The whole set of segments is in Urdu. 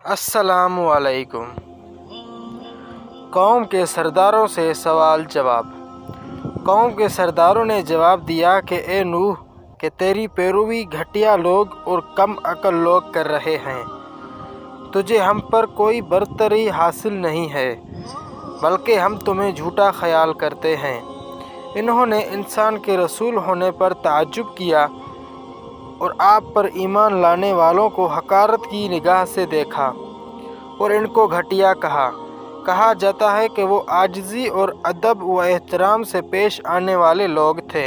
السلام علیکم۔ قوم کے سرداروں سے سوال جواب۔ قوم کے سرداروں نے جواب دیا کہ اے نوح کہ تیری پیروی گھٹیا لوگ اور کم عقل لوگ کر رہے ہیں۔ تجھے ہم پر کوئی برتری حاصل نہیں ہے بلکہ ہم تمہیں جھوٹا خیال کرتے ہیں۔ انہوں نے انسان کے رسول ہونے پر تعجب کیا اور آپ پر ایمان لانے والوں کو حقارت کی نگاہ سے دیکھا اور ان کو گھٹیا کہا جاتا ہے کہ وہ عاجزی اور ادب و احترام سے پیش آنے والے لوگ تھے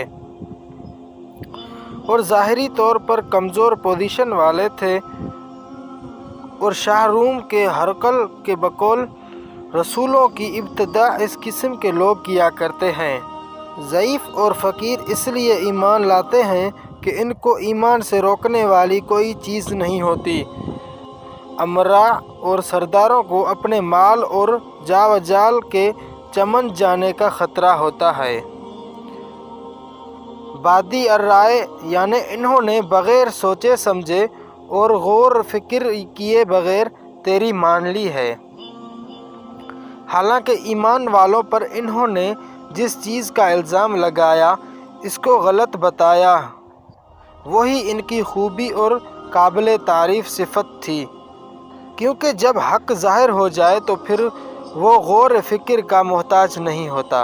اور ظاہری طور پر کمزور پوزیشن والے تھے، اور شاہ روم کے ہرقل کے بقول رسولوں کی ابتدا اس قسم کے لوگ کیا کرتے ہیں۔ ضعیف اور فقیر اس لیے ایمان لاتے ہیں کہ ان کو ایمان سے روکنے والی کوئی چیز نہیں ہوتی۔ امراء اور سرداروں کو اپنے مال اور جاوجال کے چمن جانے کا خطرہ ہوتا ہے۔ بادی الرائے یعنی انہوں نے بغیر سوچے سمجھے اور غور فکر کیے بغیر تیری مان لی ہے، حالانکہ ایمان والوں پر انہوں نے جس چیز کا الزام لگایا اس کو غلط بتایا، وہی ان کی خوبی اور قابل تعریف صفت تھی، کیونکہ جب حق ظاہر ہو جائے تو پھر وہ غور فکر کا محتاج نہیں ہوتا،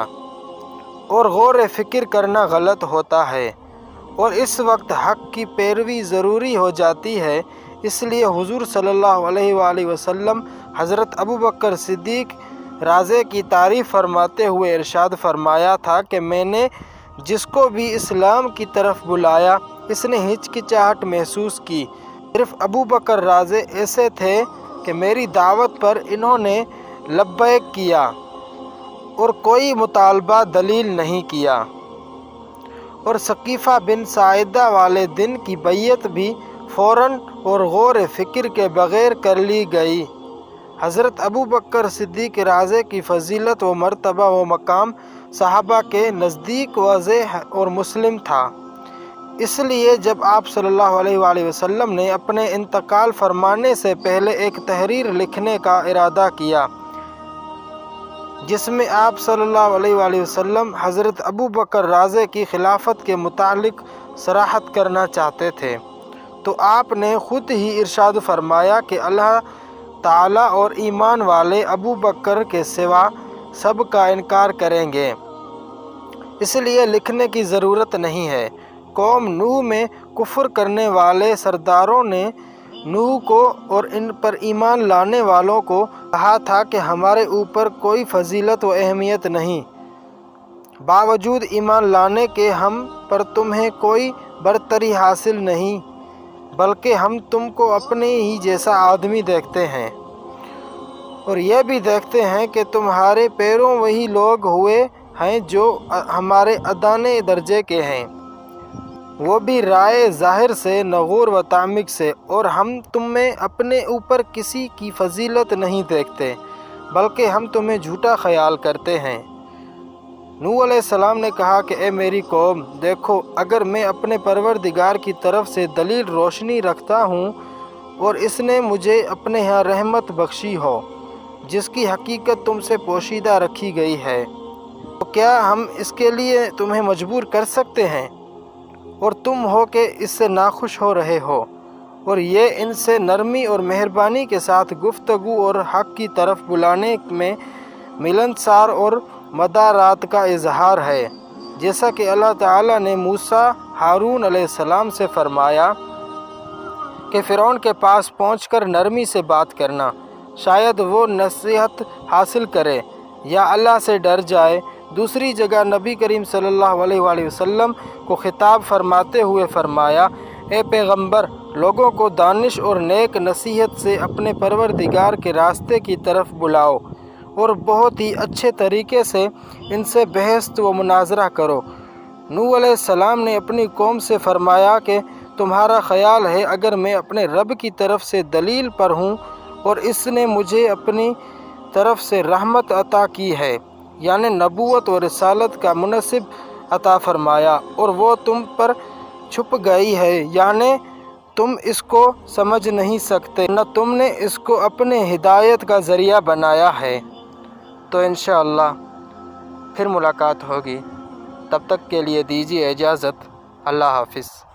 اور غور فکر کرنا غلط ہوتا ہے، اور اس وقت حق کی پیروی ضروری ہو جاتی ہے۔ اس لیے حضور صلی اللہ علیہ وآلہ وسلم حضرت ابوبکر صدیق رضی کی تعریف فرماتے ہوئے ارشاد فرمایا تھا کہ میں نے جس کو بھی اسلام کی طرف بلایا اس نے ہچکچاہٹ محسوس کی، صرف ابوبکر رضی ایسے تھے کہ میری دعوت پر انہوں نے لبیک کیا اور کوئی مطالبہ دلیل نہیں کیا، اور ثقیفہ بن ساعدہ والے دن کی بیعت بھی فوراً اور غور فکر کے بغیر کر لی گئی۔ حضرت ابوبکر صدیق رضی کی فضیلت و مرتبہ و مقام صحابہ کے نزدیک واضح اور مسلم تھا، اس لیے جب آپ صلی اللہ علیہ وآلہ وسلم نے اپنے انتقال فرمانے سے پہلے ایک تحریر لکھنے کا ارادہ کیا جس میں آپ صلی اللہ علیہ وآلہ وسلم حضرت ابوبکر رضی کی خلافت کے متعلق صراحت کرنا چاہتے تھے، تو آپ نے خود ہی ارشاد فرمایا کہ اللہ تعالیٰ اور ایمان والے ابوبکر کے سوا سب کا انکار کریں گے، اس لیے لکھنے کی ضرورت نہیں ہے۔ قوم نوح میں کفر کرنے والے سرداروں نے نوح کو اور ان پر ایمان لانے والوں کو کہا تھا کہ ہمارے اوپر کوئی فضیلت و اہمیت نہیں، باوجود ایمان لانے کے ہم پر تمہیں کوئی برتری حاصل نہیں، بلکہ ہم تم کو اپنے ہی جیسا آدمی دیکھتے ہیں، اور یہ بھی دیکھتے ہیں کہ تمہارے پیروں وہی لوگ ہوئے ہیں جو ہمارے ادانے درجے کے ہیں، وہ بھی رائے ظاہر سے نہ غور و تعمق سے، اور ہم تم میں اپنے اوپر کسی کی فضیلت نہیں دیکھتے بلکہ ہم تمہیں جھوٹا خیال کرتے ہیں۔ نوح علیہ السلام نے کہا کہ اے میری قوم، دیکھو اگر میں اپنے پروردگار کی طرف سے دلیل روشنی رکھتا ہوں اور اس نے مجھے اپنے ہاں رحمت بخشی ہو جس کی حقیقت تم سے پوشیدہ رکھی گئی ہے، تو کیا ہم اس کے لیے تمہیں مجبور کر سکتے ہیں، اور تم ہو کہ اس سے ناخوش ہو رہے ہو، اور یہ ان سے نرمی اور مہربانی کے ساتھ گفتگو اور حق کی طرف بلانے میں ملنسار اور مدارات کا اظہار ہے، جیسا کہ اللہ تعالیٰ نے موسیٰ ہارون علیہ السلام سے فرمایا کہ فرعون کے پاس پہنچ کر نرمی سے بات کرنا، شاید وہ نصیحت حاصل کرے یا اللہ سے ڈر جائے۔ دوسری جگہ نبی کریم صلی اللہ علیہ وآلہ وسلم کو خطاب فرماتے ہوئے فرمایا، اے پیغمبر، لوگوں کو دانش اور نیک نصیحت سے اپنے پروردگار کے راستے کی طرف بلاؤ اور بہت ہی اچھے طریقے سے ان سے بحث و مناظرہ کرو۔ نوح علیہ السلام نے اپنی قوم سے فرمایا کہ تمہارا خیال ہے اگر میں اپنے رب کی طرف سے دلیل پر ہوں اور اس نے مجھے اپنی طرف سے رحمت عطا کی ہے، یعنی نبوت و رسالت کا منصب عطا فرمایا، اور وہ تم پر چھپ گئی ہے، یعنی تم اس کو سمجھ نہیں سکتے، نہ تم نے اس کو اپنے ہدایت کا ذریعہ بنایا ہے۔ تو انشاءاللہ پھر ملاقات ہوگی، تب تک کے لیے دیجیے اجازت، اللہ حافظ۔